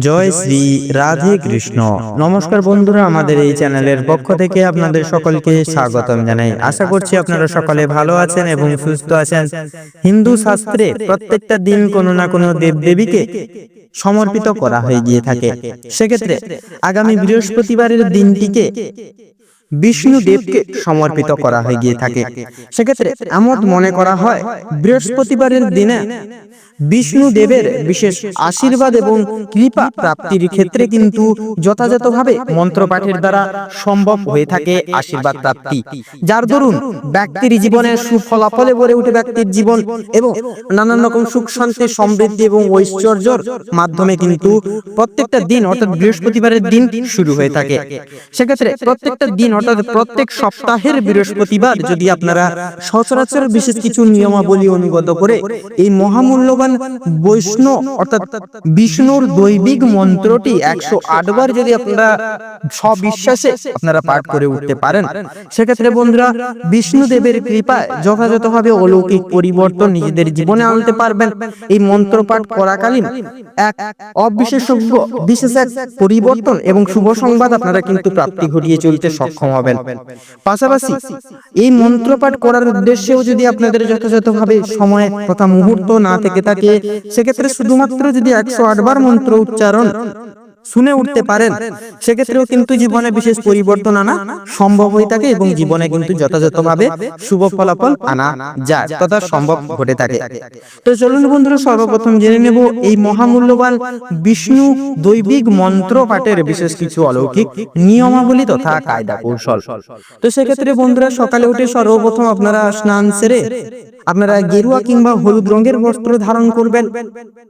জয় শ্রী রাধে কৃষ্ণ। নমস্কার বন্ধুরা, আমাদের এই চ্যানেলের পক্ষ থেকে আপনাদের সকলকে স্বাগতম জানাই। আশা করছি আপনারা সকলে ভালো আছেন এবং সুস্থ আছেন। হিন্দু শাস্ত্রে প্রত্যেকটা দিন কোনো না কোনো দেবদেবীকে সমর্পিত করা হয়ে গিয়ে থাকে। সেক্ষেত্রে আগামী বৃহস্পতিবারের দিনটিকে বিষ্ণু দেবকে সমর্পিত করা হয়ে গিয়ে থাকে। সেক্ষেত্রে এমন মনে করা হয় বৃহস্পতিবারের দিনে বিষ্ণু দেবের বিশেষ আশীর্বাদ এবং কৃপা প্রাপ্তির ক্ষেত্রে কিন্তু যথাযথভাবে মন্ত্রপাঠের দ্বারা সম্ভব হয়ে থাকে আশীর্বাদ প্রাপ্তি, যার দরুন ব্যক্তির জীবনে সুফলাফলে ভরে উঠে ব্যক্তির জীবন এবং নানান রকম সুখ শান্তি সমৃদ্ধি এবং ঐশ্বর্যের মাধ্যমে কিন্তু প্রত্যেকটা দিন অর্থাৎ বৃহস্পতিবারের দিন শুরু হয়ে থাকে। সেক্ষেত্রে প্রত্যেকটা দিন অর্থাৎ প্রত্যেক সপ্তাহের বৃহস্পতিবার যদি আপনারা সচরাচর বিশেষ কিছু নিয়মাবলী অনুগত করে এই মহামূল্যবান বৈষ্ণব অর্থাৎ বিষ্ণুর দৈবিক মন্ত্রটি 108 বার যদি আপনারা সবিশ্বাসে আপনারা পাঠ করে উঠতে পারেন, সেক্ষেত্রে বন্ধুরা বিষ্ণু দেবের কৃপায় যথাযথভাবে অলৌকিক পরিবর্তন নিজেদের জীবনে আনতে পারবেন। এই মন্ত্র পাঠ করাকালীন এক অবিশেষজ্ঞ বিশেষ এক পরিবর্তন এবং শুভ সংবাদ আপনারা কিন্তু প্রাপ্তি ঘটিয়ে চলতে সক্ষম হবেন। পাশাপাশি এই মন্ত্র পাঠ করার উদ্দেশ্যেও যদি আপনাদের যথাযথভাবে সময় তথা মুহূর্ত না থেকে থাকে, সেক্ষেত্রে শুধুমাত্র যদি 108 বার মন্ত্র উচ্চারণ শুনে উঠতে পারেন, সেক্ষেত্রেও কিন্তু জীবনে বিশেষ পরিবর্তন আনা সম্ভব হয়ে থাকে এবং জীবনে কিন্তু যথাযথভাবে শুভ ফলাফল আনা যায় তথা সম্ভব ঘটে থাকে। তো চলুন বন্ধুরা, সর্বপ্রথম জেনে নেব এই মহামূল্যবান বিষ্ণু দৈবিক মন্ত্র পাঠের বিশেষ কিছু অলৌকিক নিয়মাবলী তথা কায়দা কৌশল। তো সেক্ষেত্রে বন্ধুরা, সকালে উঠে সর্বপ্রথম আপনারা স্নান সেরে আপনারা গেরুয়া কিংবা হলুদ রঙের বস্ত্র ধারণ করবেন।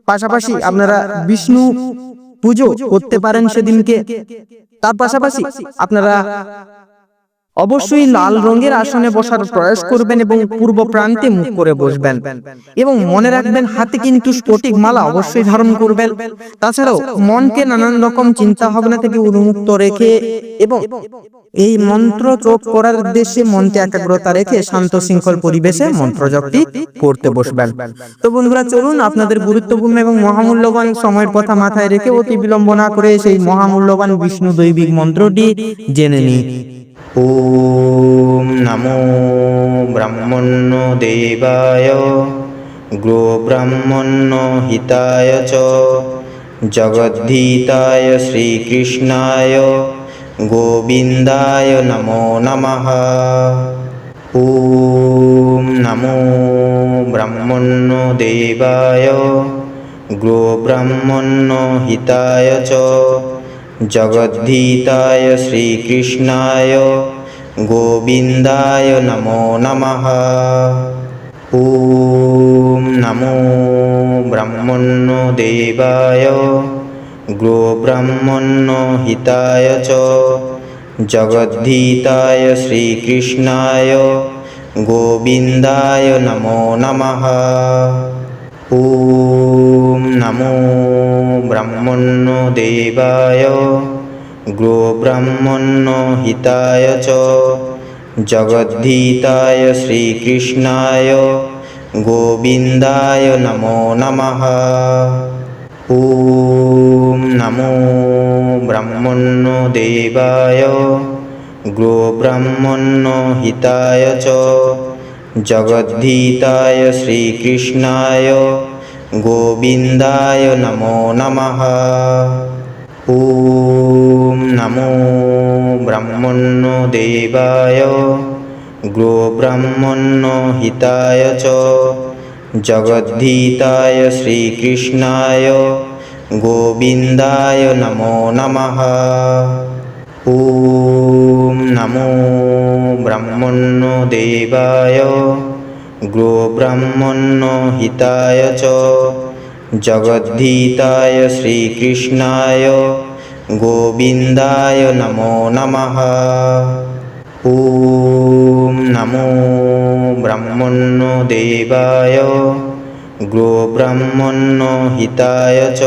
পাশাপাশি আপনারা বিষ্ণু পুজো করতে পারেন সেদিনকে। তার পাশাপাশি আপনারা অবশ্যই লাল রঙের আসনে বসার প্রয়াস করবেন এবং পূর্ব প্রান্তে মুখ করে বসবেন এবং মনে রাখবেন হাতে কিন্তু স্ফটিক মালা অবশ্যই ধারণ করবেন। তাছাড়াও মনকে নানান রকম চিন্তা ভাবনা থেকে উন্মুক্ত রেখে এবং এই মন্ত্র জপ করার উদ্দেশ্যে মনকে একাগ্রতা রেখে শান্ত শৃঙ্খল পরিবেশে মন্ত্র জপটি করতে বসবেন। তো বন্ধুরা, চলুন আপনাদের গুরুত্বপূর্ণ এবং মহামূল্যবান সময়ের কথা মাথায় রেখে অতি বিলম্ব না করে সেই মহামূল্যবান বিষ্ণু দৈবিক মন্ত্রটি জেনে নিই। ওম নমো ব্রহ্মণ্য দেবায় গো ব্রহ্মণ্য হিতায় চ জগদ্ধিতায় শ্রীকৃষ্ণায় গোবিন্দায় নমো নমঃ। ওম নমো ব্রহ্মণ্য দেবায় গো ব্রহ্মণ্য হিতায় চ জগদ্ধিতায় শ্রীকৃষ্ণায় গোবিন্দায় নমো নমঃ। ওম নমো ব্রহ্মণ্য দেবায় গো ব্রহ্মণ্য হিতায় চ জগদ্ধিতায় শ্রীকৃষ্ণায় গোবিন্দায় নমো নমঃ। ওম নমো ব্রহ্মণ্য দেবায় গো ব্রহ্মণ্য হিতায় চ জগদ্ধিতায় শ্রীকৃষ্ণায় গোবিন্দায় নমো নমঃ। ওম নমো ব্রহ্মণ্য দেবায় গো ব্রহ্মণ্য হিতায় চ জগদ্ধিতায় শ্রীকৃষ্ণায় গোবিন্দায় নমো নমঃ। ওম নমো ব্রহ্মণ্য দেবায় গো ব্রহ্মণ্য হিতায় চ জগদ্ধিতায় শ্রীকৃষ্ণায় গোবিন্দায় নমো নমঃ। ওম নমো ব্রহ্মণ্য দেবায় গো ব্রহ্মণ্য হিতায় চ জগদ্ধিতায় শ্রীকৃষ্ণায় গোবিন্দায় নমো নমঃ। ওম নমো ব্রহ্মণ্য দেবায় গো ব্রহ্মণ্য হিতায় চ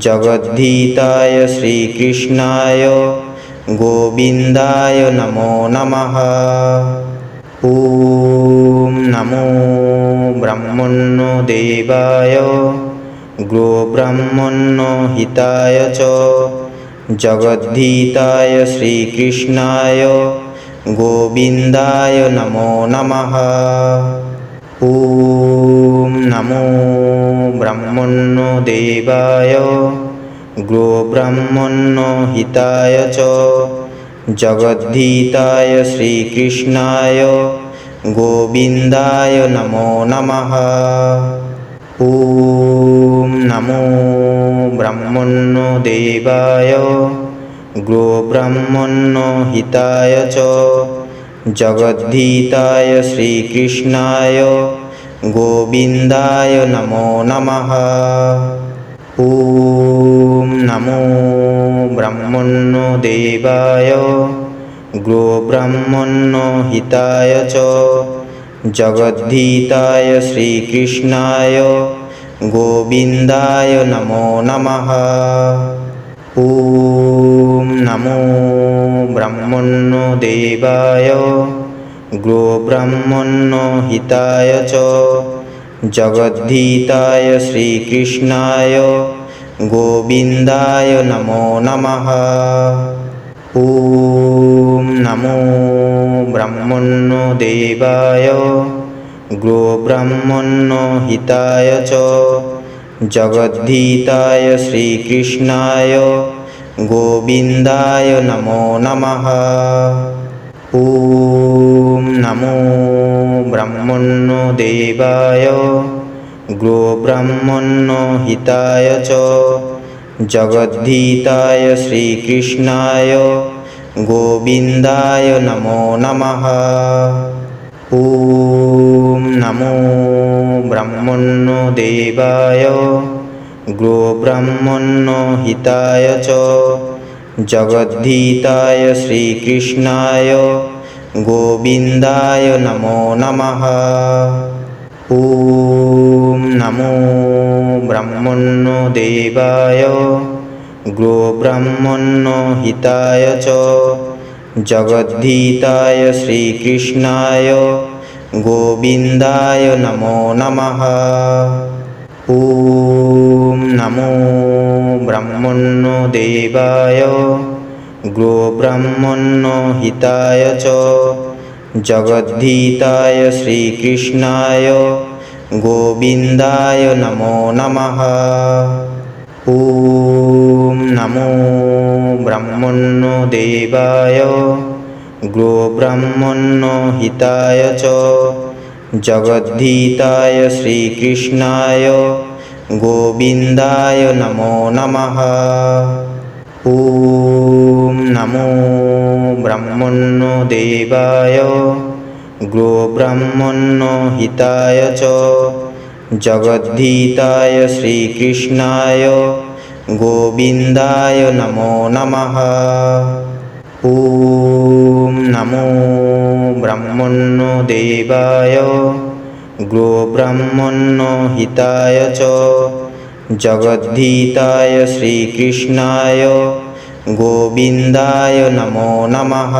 জগদ্ধিতায় শ্রীকৃষ্ণায় গোবিন্দায় নমো নমঃ। ওম নমো ব্রহ্মণ্য দেবায় गोब्राह्मण्यो हिताय च जगद्धिताय श्रीकृष्णाय गोविन्दाय नमो नमः। ॐ नमो ब्रह्मण्यो देवाय गोब्राह्मण्यो हिताय च जगद्धिताय श्रीकृष्णाय गोविन्दाय नमो नमः। ॐ नमो ब्रह्मण्यो देवाय गोब्राह्मण्यो हिताय च जगद्धिताय श्रीकृष्णाय गोविन्दाय नमो नमः। ॐ नमो ब्रह्मण्यो देवाय गोब्राह्मण्यो हिताय च जगद्धिताय श्रीकृष्णाय गोविन्दाय नमो नमः। ॐ नमो ब्रह्मण्यो देवाय गोब्राह्मण्यो हिताय च जगद्धिताय श्रीकृष्णाय गोविन्दाय नमो नमः। ॐ नमो ब्रह्मण्यो देवाय गोब्राह्मण्यो हिताय च जगद्धिताय श्रीकृष्णाय गोविन्दाय नमो नमः। ॐ नमो ब्रह्मण्यो देवाय गोब्राह्मण्यो हिताय च जगद्धिताय श्रीकृष्णाय गोविन्दाय नमो नमः। ॐ नमो ब्रह्मण्यो देवाय गोब्राह्मण्यो हिताय च जगद्धिताय श्रीकृष्णाय गोविन्दाय नमो नमः। ॐ नमो ब्रह्मण्यो देवाय गोब्राह्मण्यो हिताय च जगद्धिताय श्रीकृष्णाय गोविन्दाय नमो नमः। ॐ नमो ब्रह्मण्यो देवाय गोब्राह्मण्यो हिताय च जगद्धिताय श्रीकृष्णाय गोविन्दाय नमो नमः। ॐ नमो ब्रह्मण्यो देवाय गोब्राह्मण्यो हिताय च जगद्धिताय श्रीकृष्णाय गोविन्दाय नमो नमः। ॐ नमो ब्रह्मण्यो देवाय गोब्राह्मण्यो हिताय च जगद्धिताय श्रीकृष्णाय गोविन्दाय नमो नमः। ॐ नमो ब्रह्मण्यो देवाय गोब्राह्मण्यो हिताय च जगद्धिताय श्रीकृष्णाय गोविन्दाय नमो नमः।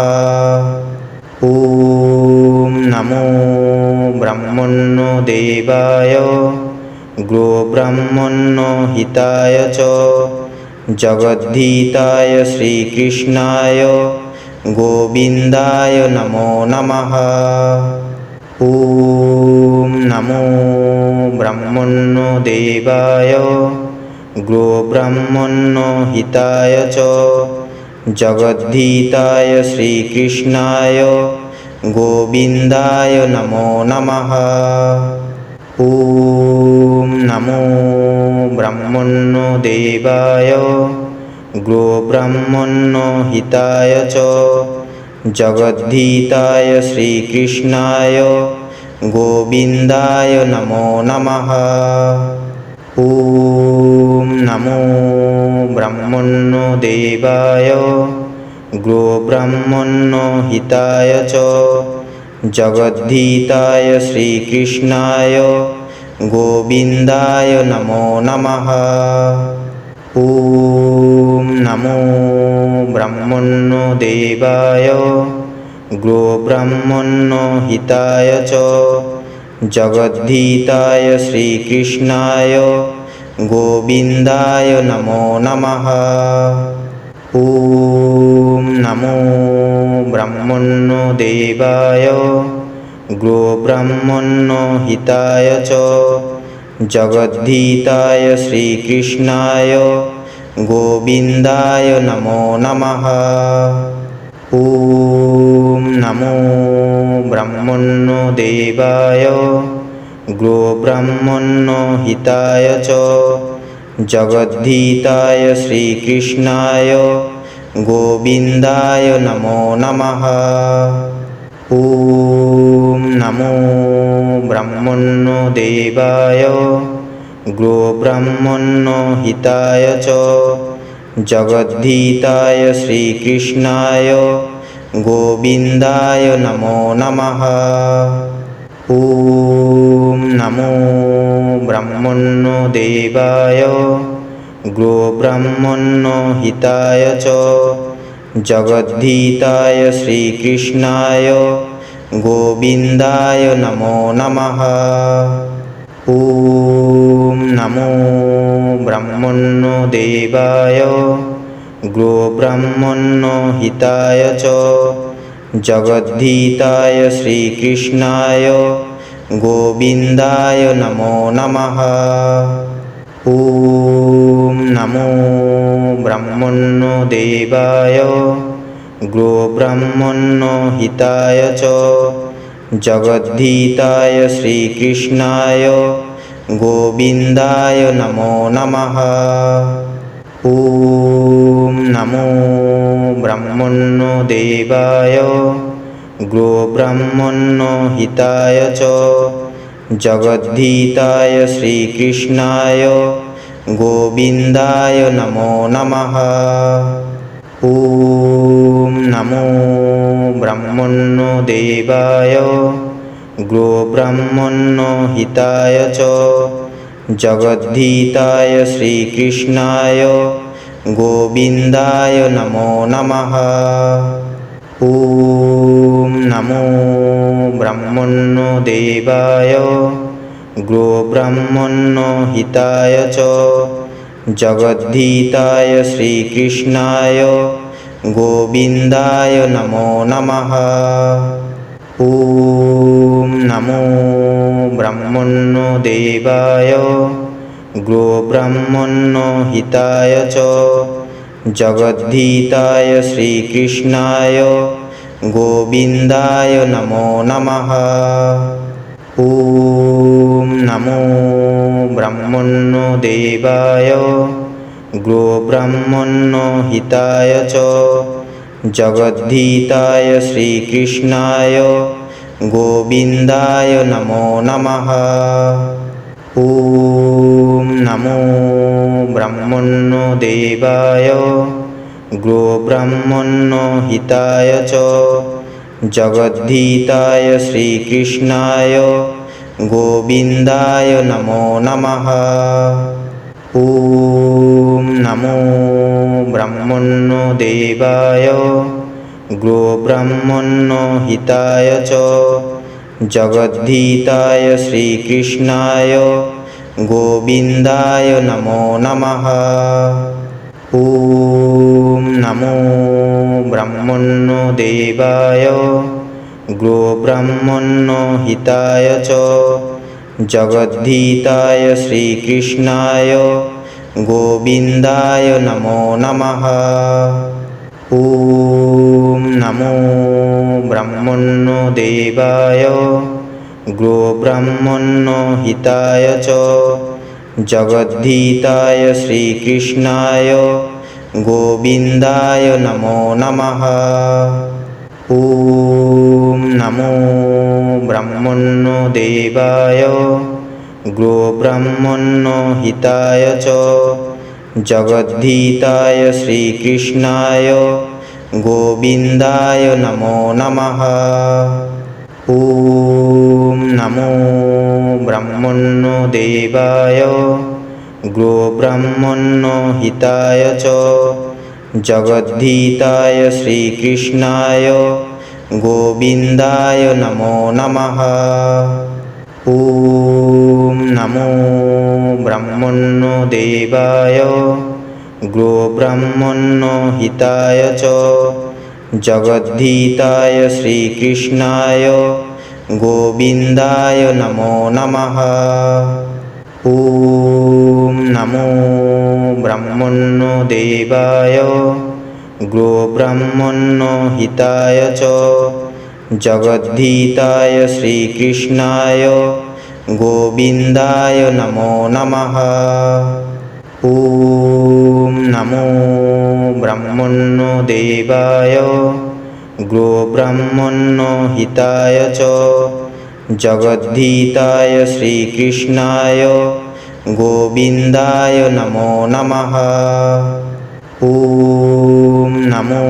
ॐ नमो ब्रह्मण्यो देवाय गोब्राह्मण्यो हिताय च जगद्धिताय श्रीकृष्णाय गोविन्दाय नमो नमः। ॐ नमो ब्रह्मण्यो देवाय गोब्राह्मण्यो हिताय च जगद्धिताय श्रीकृष्णाय गोविन्दाय नमो नमः। ॐ नमो ब्रह्मण्यो देवाय गोब्राह्मण्यो हिताय च जगद्धिताय श्रीकृष्णाय गोविन्दाय नमो नमः। ॐ नमो ब्रह्मण्यो देवाय गोब्राह्मण्यो हिताय च जगद्धिताय श्रीकृष्णाय गोविन्दाय नमो नमः। ॐ नमो ब्रह्मण्यो देवाय गोब्राह्मण्यो हिताय च जगद्धिताय श्रीकृष्णाय গোবিন্দায় নমো নমঃ। ওম নমো ব্রহ্মণ্য দেবায় গোব্রাহ্মণ্য হিতায় চ জগদ্ধিতায় শ্রীকৃষ্ণায় গোবিন্দায় নমো নমঃ। ওম নমো ব্রহ্মণ্য দেবায় গোব্রাহ্মণ্য হিতায় চ জগদ্ধিতায় শ্রীকৃষ্ণায় গোবিন্দায় নমো নমঃ। ওম নমো ব্রহ্মণ্য দেবায় গোব্রাহ্মণ্য হিতায় চ জগদ্ধিতায় শ্রীকৃষ্ণায় গোবিন্দায় নমো নমঃ। ওম নমো ব্রহ্মণ্য দেবায় গোব্রাহ্মণ্য হিতায় চ জগদ্ধিতায় শ্রীকৃষ্ণায় গোবিন্দায় নমো নমঃ। ওম নমো ব্রহ্মণ্য দেবায় গোব্রাহ্মণ্য হিতায় চ জগদ্ধিতায় শ্রীকৃষ্ণায় গোবিন্দায় নমো নমঃ। ওম নমো ব্রহ্মণ্য দেবায় গোব্রাহ্মণ্য হিতায় চ জগদ্ধিতায় শ্রীকৃষ্ণায় গোবিন্দায় নমো নমঃ। ওম নমো ব্রহ্মণ্য দেবায় গোব্রাহ্মণ্য হিতায় চ জগদ্ধিতায় শ্রীকৃষ্ণায় গোবিন্দায় নমো নমঃ। ওম নমো ব্রহ্মণ্য দেবায় গোব্রাহ্মণ্য হিতায় চ জগদ্ধিতায় শ্রীকৃষ্ণায় গোবিন্দায় নমো নমঃ। ওম নমো ব্রহ্মণ্য দেবায় গোব্রাহ্মণ্য হিতায় চ জগদ্ধিতায় শ্রীকৃষ্ণায় গোবিন্দায় নমো নমঃ। ওম নমো ব্রহ্মণ্য দেবায় গোব্রাহ্মণ্য হিতায় চ জগদ্ধিতায় শ্রীকৃষ্ণায় গোবিন্দায় নমো নমঃ। ওম নমো ব্রহ্মণ্য দেবায় গোব্রাহ্মণ্য হিতায় চ জগদ্ধিতায় শ্রীকৃষ্ণায় গোবিন্দায় নমো নমঃ। ওম নমো ব্রহ্মণ্য দেবায় গোব্রাহ্মণ্য হিতায় চ জগদ্ধিতায় শ্রীকৃষ্ণায় গোবিন্দায় নমো নমঃ। ওম নমো ব্রহ্মণ্য দেবায় গোব্রাহ্মণ্য হিতায় চ জগদ্ধিতায় শ্রীকৃষ্ণায় গোবিন্দায় নমো নমঃ। ওম নমো ব্রহ্মণ্য দেবায় গোব্রাহ্মণ্য হিতায় চ জগদ্ধিতায় শ্রীকৃষ্ণায় গোবিন্দায় নমো নমঃ। ওম নমো ব্রহ্মণ্য দেবায় গোব্রাহ্মণ্য হিতায় চ জগদ্ধিতায় শ্রীকৃষ্ণায় গোবিন্দায় নমো নমঃ। ওম নমো ব্রহ্মণ্য দেবায় গোব্রাহ্মণ্য হিতায় চ জগদ্ধিতায় শ্রীকৃষ্ণায় গোবিন্দায় নমো নমঃ। ওম নমো ব্রহ্মণ্য দেবায় গোব্রাহ্মণ্য হিতায় চ জগদ্ধিতায় শ্রীকৃষ্ণায় গোবিন্দায় নমো নমঃ। ॐ नमो ब्रह्मण्यदेवाय गोब्राह्मण्यहिताय च जगद्धिताय श्रीकृष्णाय गोविन्दाय नमो नमः। ॐ नमो ब्रह्मण्यदेवाय गोब्राह्मण्यहिताय च जगद्धिताय श्रीकृष्णाय गोविन्दाय नमो नमः। ॐ नमो ब्रह्मण्यदेवाय गोब्राह्मण्यहिताय च जगद्धिताय श्रीकृष्णाय गोविन्दाय नमो नमः। ॐ नमो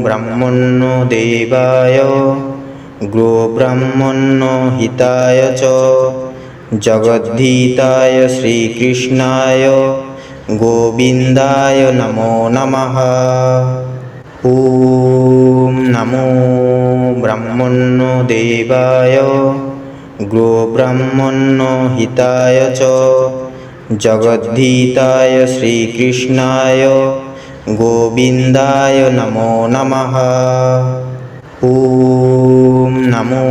ब्रह्मण्यदेवाय गोब्राह्मण्यहिताय च जगद्धिताय श्रीकृष्णाय गोविन्दाय नमो नमः। ॐ नमो ब्रह्मण्यदेवाय गोब्राह्मण्यहिताय च जगद्धिताय श्रीकृष्णाय गोविन्दाय नमो नमः। ॐ नमो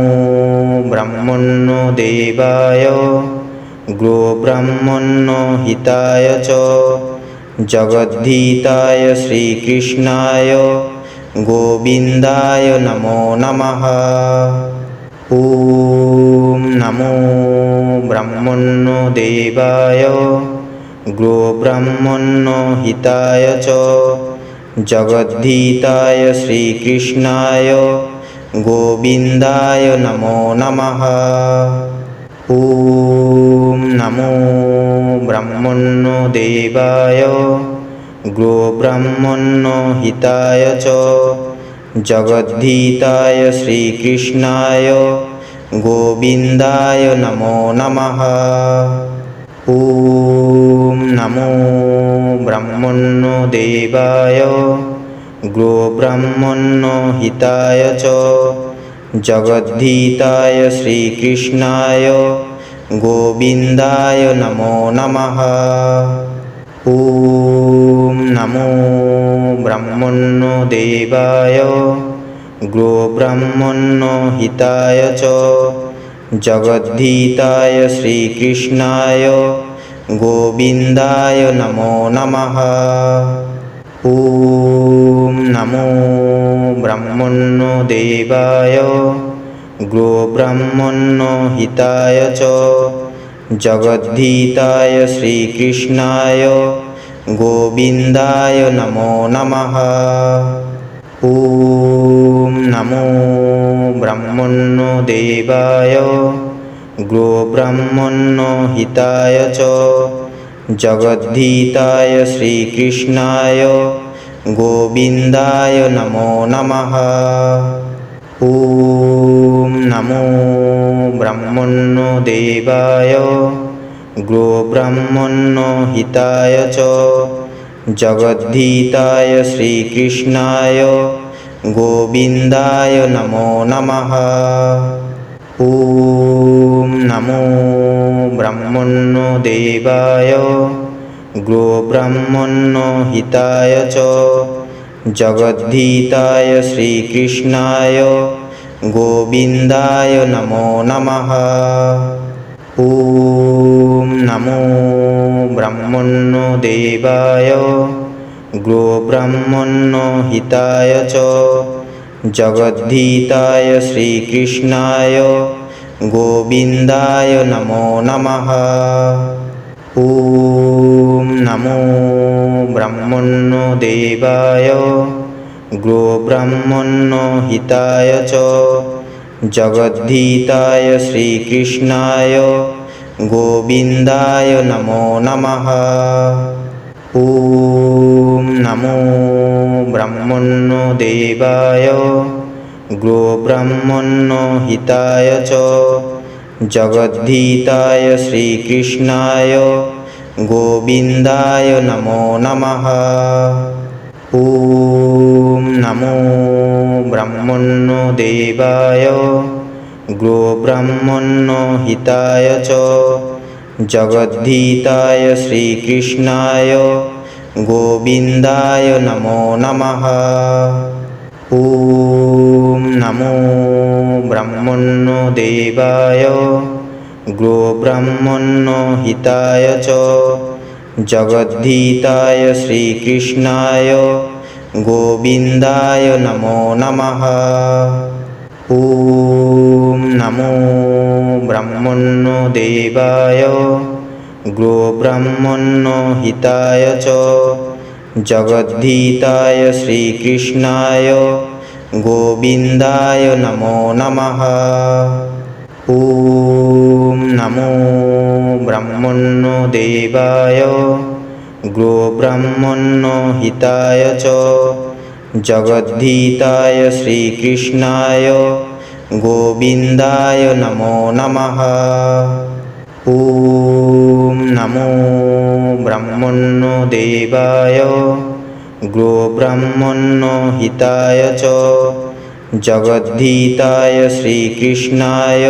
ब्रह्मण्यदेवाय गोब्राह्मण्यहिताय च जगद्धिताय श्रीकृष्णाय गोविन्दाय नमो नमः। ॐ नमो ब्रह्मण्यदेवाय गोब्राह्मण्यहिताय च जगद्धिताय श्रीकृष्णाय गोविन्दाय नमो नमः। ॐ नमो ब्रह्मण्यदेवाय गोब्राह्मण्यहिताय च जगद्धिताय श्रीकृष्णाय गोविन्दाय नमो नमः। ॐ नमो ब्रह्मण्यदेवाय गोब्राह्मण्यहिताय च जगद्धिताय श्रीकृष्णाय गोविन्दाय नमो नमः। ॐ नमो ब्रह्मण्यदेवाय गोब्राह्मण्यहिताय च जगद्धिताय श्रीकृष्णाय गोविन्दाय नमो नमः। ॐ नमो ब्रह्मण्यदेवाय गोब्राह्मण्यहिताय च जगद्धिताय श्रीकृष्णाय गोविन्दाय नमो नमः। ॐ नमो ब्रह्मण्यदेवाय गोब्राह्मण्यहिताय च जगद्धिताय श्रीकृष्णाय गोविन्दाय नमो नमः। ॐ नमो ब्रह्मण्यदेवाय गोब्राह्मण्यहिताय च जगद्धिताय श्रीकृष्णाय गोविन्दाय नमो नमः। ॐ नमो ब्रह्मण्यदेवाय गोब्राह्मण्यहिताय च जगद्धिताय श्रीकृष्णाय गोविन्दाय नमो नमः। ॐ नमो ब्रह्मण्यदेवाय गोब्राह्मण्यहिताय च जगद्धिताय श्रीकृष्णाय गोविन्दाय नमो नमः। ॐ नमो ब्रह्मण्यदेवाय गोब्राह्मण्यहिताय च जगद्धिताय श्रीकृष्णाय गोविन्दाय नमो नमः। ॐ नमो ब्रह्मण्यदेवाय गोब्राह्मण्यहिताय च जगद्धिताय श्रीकृष्णाय गोविन्दाय नमो नमः। ॐ नमो ब्रह्मण्यदेवाय गोब्राह्मणो हिताय च जगद्धिताय श्रीकृष्णाय गोविन्दाय नमो नमः। ॐ नमो ब्रह्मणो देवाय गोब्राह्मणो हिताय च जगद्धिताय श्रीकृष्णाय गोविन्दाय नमो नमः। ॐ नमो ब्रह्मणो देवाय गोब्राह्मणो हिताय च जगद्धिताय श्रीकृष्णाय गोविन्दाय नमो नमः। ॐ नमो ब्रह्मणो देवाय गोब्राह्मणो हिताय च जगद्धिताय श्रीकृष्णाय गोविन्दाय नमो नमः। ॐ नमो ब्रह्मणो देवाय गोब्राह्मणो हिताय च जगद्धिताय श्रीकृष्णाय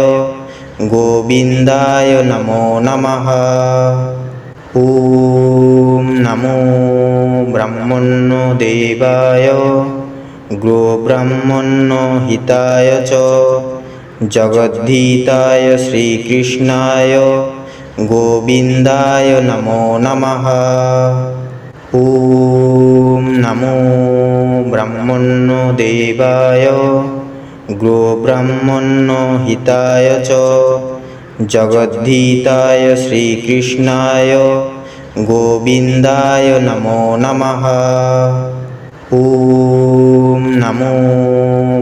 गोविन्दाय नमो नमः। ॐ नमो ब्रह्मणो देवाय गोब्राह्मणो हिताय च जगद्धिताय श्रीकृष्णाय गोविन्दाय नमो नमः। ॐ नमो ब्रह्मणो देवाय गोब्राह्मणो हिताय च जगद्धिताय श्रीकृष्णाय गोविन्दाय नमो नमः। ॐ नमो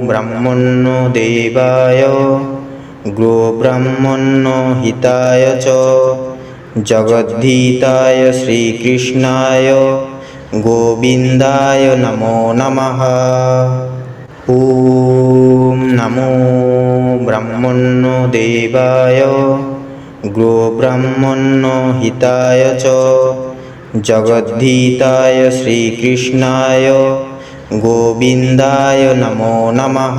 ब्रह्मणो देवाय गोब्राह्मणो हिताय च जगद्धिताय श्रीकृष्णाय गोविन्दाय नमो नमः। ॐ नमो ब्रह्मणो देवाय गोब्राह्मणो हिताय च जगद्धिताय श्रीकृष्णाय गोविन्दाय नमो नमः।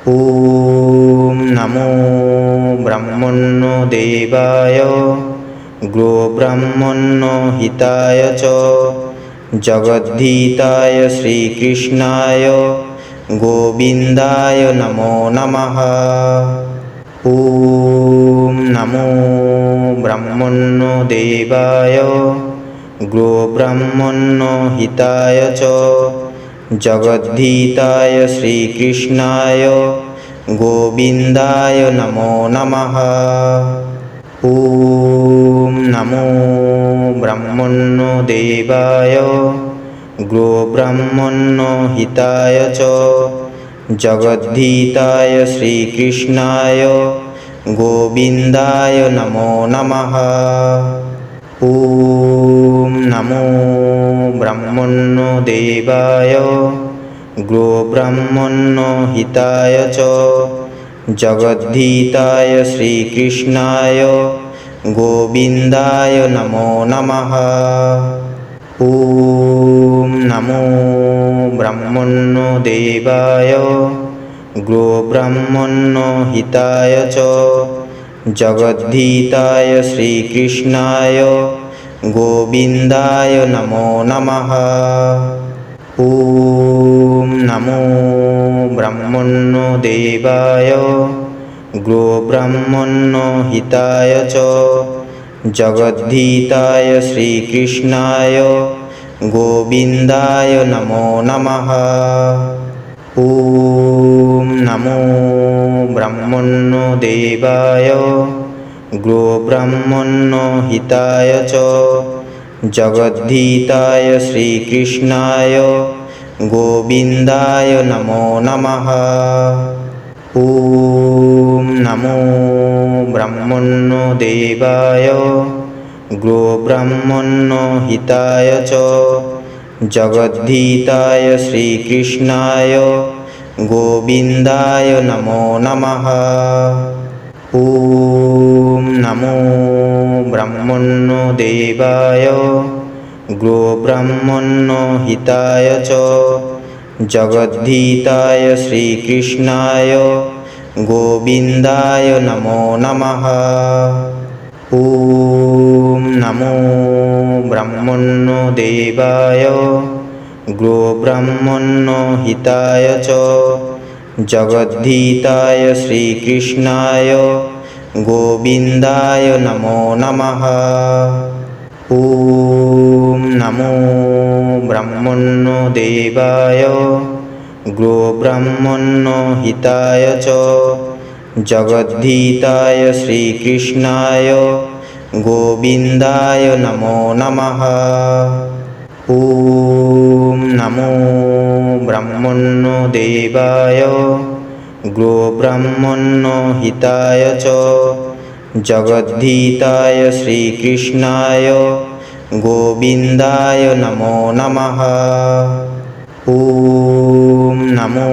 ॐ नमो ब्रह्मणो देवाय गोब्राह्मणो हिताय च जगद्धिताय श्रीकृष्णाय गोविन्दाय नमो नमः। ॐ नमो ब्रह्मणो देवाय गोब्राह्मणो हिताय च जगद्धिताय श्रीकृष्णाय गोविन्दाय नमो नमः। ॐ नमो ब्रह्मणो देवाय गोब्राह्मणो हिताय च जगद्धिताय श्रीकृष्णाय गोविन्दाय नमो नमः। ॐ नमो ब्रह्मणो देवाय गोब्राह्मणो हिताय च जगद्धिताय श्रीकृष्णाय गोविन्दाय नमो नमः। ॐ नमो ब्रह्मणो देवाय गोब्राह्मणो हिताय च जगद्धिताय श्रीकृष्णाय गोविन्दाय नमो नमः। ॐ नमो ब्रह्मणो देवाय गोब्राह्मणो हिताय च जगद्धिताय श्रीकृष्णाय गोविन्दाय नमो नमः। ॐ नमो ब्रह्मणो देवाय गोब्राह्मणो हिताय च जगद्धिताय श्रीकृष्णाय गोविन्दाय नमो नमः। ॐ नमो ब्रह्मणो देवाय गोब्राह्मणो हिताय च जगद्धिताय श्रीकृष्णाय गोविन्दाय नमो नमः। ॐ नमो ब्रह्मणो देवाय गोब्राह्मणो हिताय च जगद्धिताय श्रीकृष्णाय গোবিন্দায় নমো নমঃ। ওম নমো ব্রহ্মণ্যদেবায় গোব্রাহ্মণ্যহিতায় চ জগদ্ধিতায় শ্রীকৃষ্ণায় গোবিন্দায় নমো নমঃ। ওম নমো ব্রহ্মণ্যদেবায় গোব্রাহ্মণ্যহিতায় চ জগদ্ধিতায় শ্রীকৃষ্ণায় গোবিন্দায় নমো নমঃ। ওম নমো ব্রহ্মণ্যদেবায় গোব্রাহ্মণ্যহিতায় চ জগদ্ধিতায় শ্রীকৃষ্ণায় গোবিন্দায় নমো নমঃ। ওম নমো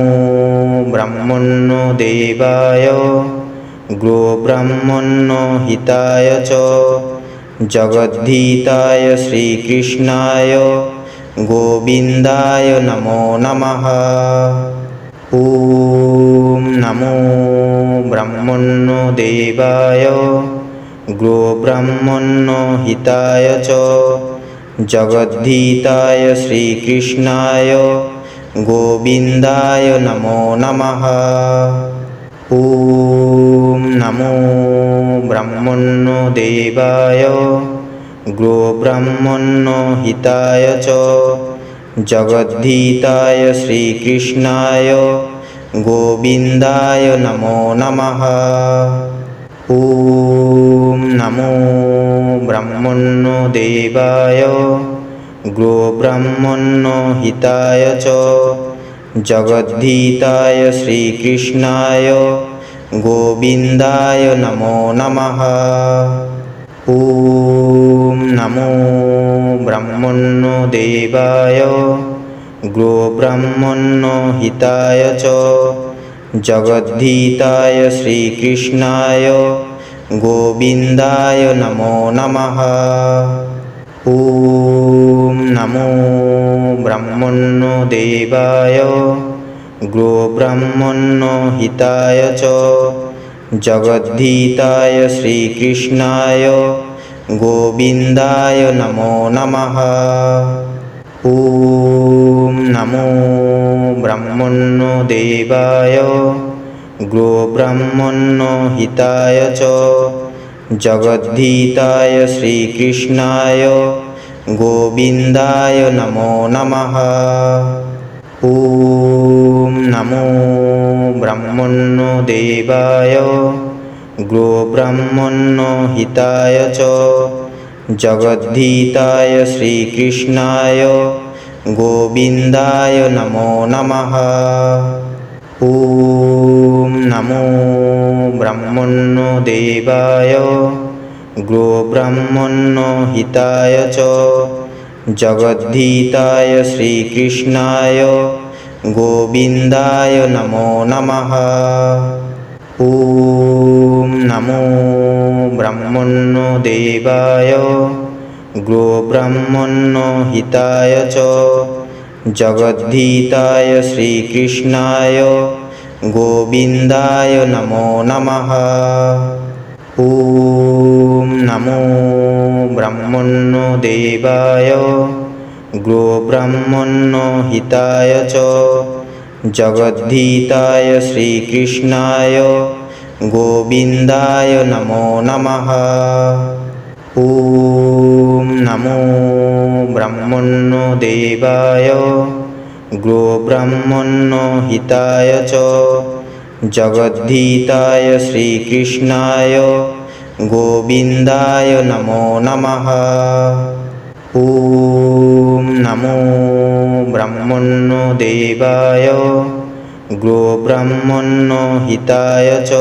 ব্রহ্মণ্যদেবায় গোব্রাহ্মণ্যহিতায় চ জগদ্ধিতায় শ্রীকৃষ্ণায় গোবিন্দায় নমো নমঃ। ওম নমো ব্রহ্মণ্যদেবায় গোব্রাহ্মণ্যহিতায় চ জগদ্ধিতায় শ্রীকৃষ্ণায় গোবিন্দায় নমো নমঃ। ওম নমো ব্রহ্মণ্যদেবায় গোব্রাহ্মণ্যহিতায় চ জগদ্ধিতায় শ্রীকৃষ্ণায় গোবিন্দায় নমো নমঃ। ওম নমো ব্রহ্মণ্যদেবায় গোব্রাহ্মণ্যহিতায় চ জগদ্ধিতায় শ্রীকৃষ্ণায় গোবিন্দায় নমো নমঃ। ওম নমো ব্রহ্মণ্যদেবায় গোব্রাহ্মণ্যহিতায় চ জগদ্ধিতায় শ্রীকৃষ্ণায় গোবিন্দায় নমো নমঃ। ওম নমো ব্রহ্মণ্যদেবায় গোব্রাহ্মণ্যহিতায় চ জগদ্ধিতায় শ্রীকৃষ্ণায় গোবিন্দায় নমো নমঃ। ওম নমো ব্রহ্মণ্যদেবায় গোব্রাহ্মণ্যহিতায় চ জগদ্ধিতায় শ্রীকৃষ্ণায় গোবিন্দায় নমো নমঃ। ওম নমো ব্রহ্মণ্যদেবায় গোব্রাহ্মণ্যহিতায় চ জগদ্ধিতায় শ্রীকৃষ্ণায় গোবিন্দায় নমো নমঃ। ওম নমো ব্রহ্মণ্যদেবায় গোব্রাহ্মণ্যহিতায় চ জগদ্ধিতায় শ্রীকৃষ্ণায় গোবিন্দায় নমো নমঃ। ওম নমো ব্রহ্মণ্যদেবায় গোব্রাহ্মণ্যহিতায় চ জগদ্ধিতায় শ্রীকৃষ্ণায় গোবিন্দায় নমো নমঃ। ওম নমো ব্রহ্মণ্যদেবায় গোব্রাহ্মণ্যহিতায় চ জগদ্ধিতায় শ্রীকৃষ্ণায় গোবিন্দায় নমো নমঃ। ওম নমো ব্রহ্মণ্যদেবায় গোব্রাহ্মণ্যহিতায় চ জগদ্ধিতায় শ্রীকৃষ্ণায় গোবিন্দায় নমো নমঃ। ওম নমো ব্রহ্মণ্যদেবায় গোব্রাহ্মণ্যহিতায় চ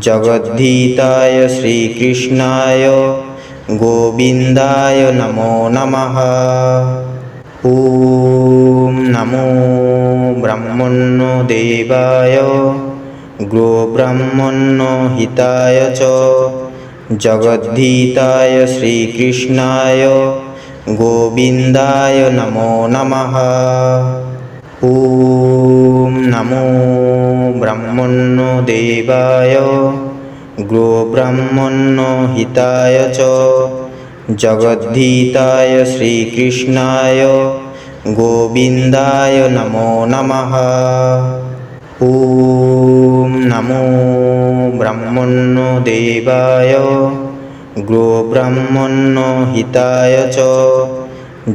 জগদ্ধিতায় শ্রীকৃষ্ণায় গোবিন্দায় নমো নমঃ। ওম নমো ব্রহ্মণ্যদেবায় গোব্রাহ্মণ্যহিতায় চ জগদ্ধিতায় শ্রীকৃষ্ণায় গোবিন্দায় নমো নমঃ। ॐ नमो ब्रह्मण्यो देवाय गोब्राह्मण्यो हिताय च जगद्धिताय श्रीकृष्णाय गोविन्दाय नमो नमः। ॐ नमो ब्रह्मण्यो देवाय गोब्राह्मण्यो हिताय च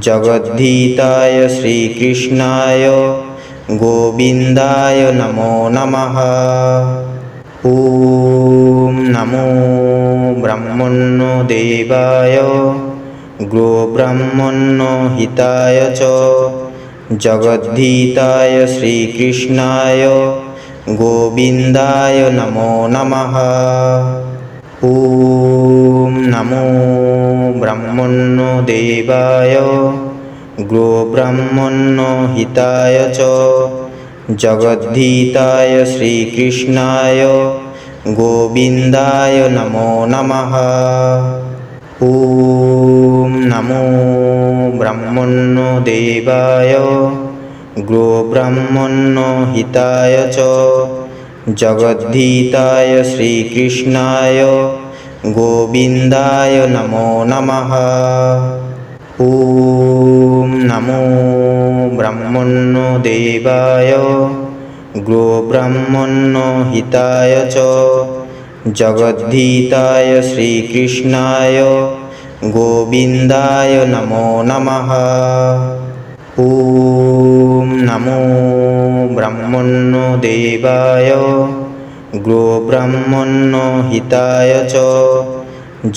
जगद्धिताय श्रीकृष्णाय गोविन्दाय नमो नमः। ॐ नमो ब्रह्मण्यो देवाय गोब्राह्मण्यो हिताय च जगद्धिताय श्रीकृष्णाय गोविन्दाय नमो नमः। ॐ नमो ब्रह्मण्यो देवाय गोब्राह्मण्यो हिताय च जगद्धिताय श्रीकृष्णाय गोविन्दाय नमो नमः। ॐ नमो ब्रह्मण्यो देवाय गोब्राह्मण्यो हिताय च जगद्धिताय श्रीकृष्णाय गोविन्दाय नमो नमः। ॐ नमो ब्रह्मण्यो देवाय गोब्राह्मण्यो हिताय च जगद्धिताय श्रीकृष्णाय गोविन्दाय नमो नमः। ॐ नमो ब्रह्मण्यो देवाय गोब्राह्मण्यो हिताय च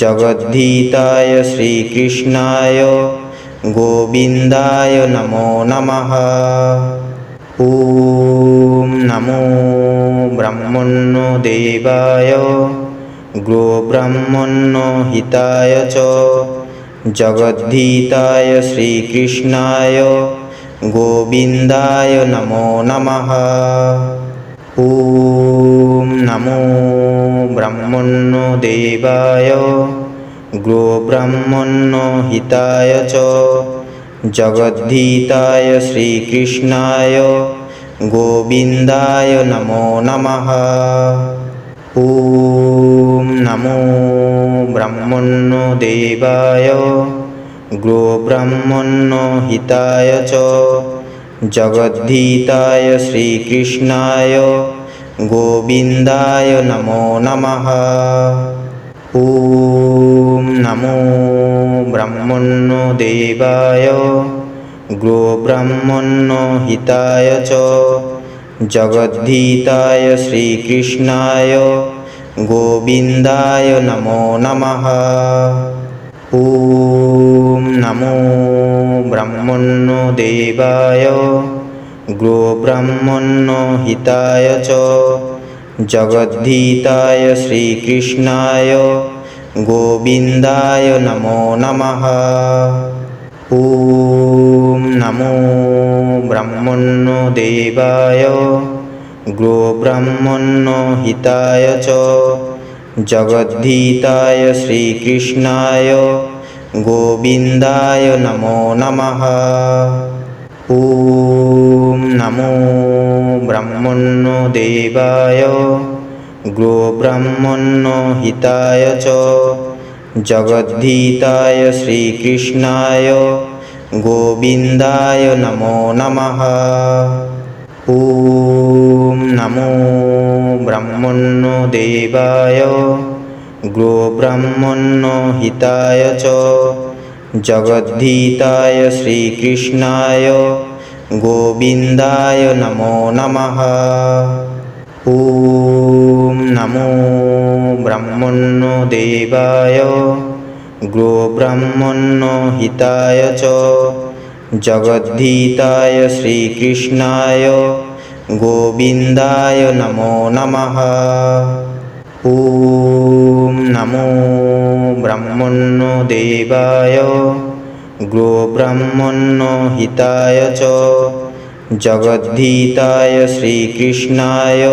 जगद्धिताय श्रीकृष्णाय गोविन्दाय नमो नमः। ॐ नमो ब्रह्मण्यो देवाय गोब्राह्मण्यो हिताय च जगद्धिताय श्रीकृष्णाय गोविन्दाय नमो नमः। ॐ नमो ब्रह्मण्यो देवाय गोब्राह्मण्यो हिताय च जगद्धिताय श्रीकृष्णाय गोविन्दाय नमो नमः। ॐ नमो ब्रह्मण्यो देवाय गोब्राह्मण्यो हिताय च जगद्धिताय श्रीकृष्णाय गोविन्दाय नमो नमः। ॐ नमो ब्रह्मण्यो देवाय गोब्राह्मण्यो हिताय च जगद्धिताय श्रीकृष्णाय गोविन्दाय नमो नमः। ॐ नमो ब्रह्मण्यो देवाय गोब्राह्मण्यो हिताय च जगद्धिताय श्रीकृष्णाय गोविन्दाय नमो नमः। ॐ नमो ब्रह्मण्यो देवाय गोब्राह्मण्यो हिताय च जगद्धिताय श्रीकृष्णाय गोविन्दाय नमो नमः। ॐ नमो ब्रह्मण्यो देवाय गोब्राह्मण्यो हिताय च जगद्धिताय श्रीकृष्णाय गोविन्दाय नमो नमः। ॐ नमो ब्रह्मण्यो देवाय गोब्राह्मण्यो हिताय च जगद्धिताय श्रीकृष्णाय गोविन्दाय नमो नमः। ॐ नमो ब्रह्मण्यो देवाय गोब्राह्मण्यो हिताय च जगद्धिताय श्रीकृष्णाय गोविन्दाय नमो नमः। ॐ नमो ब्रह्मण्यो देवाय गोब्राह्मण्यो हिताय च जगद्धिताय श्रीकृष्णाय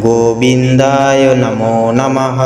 गोविन्दाय नमो नमः।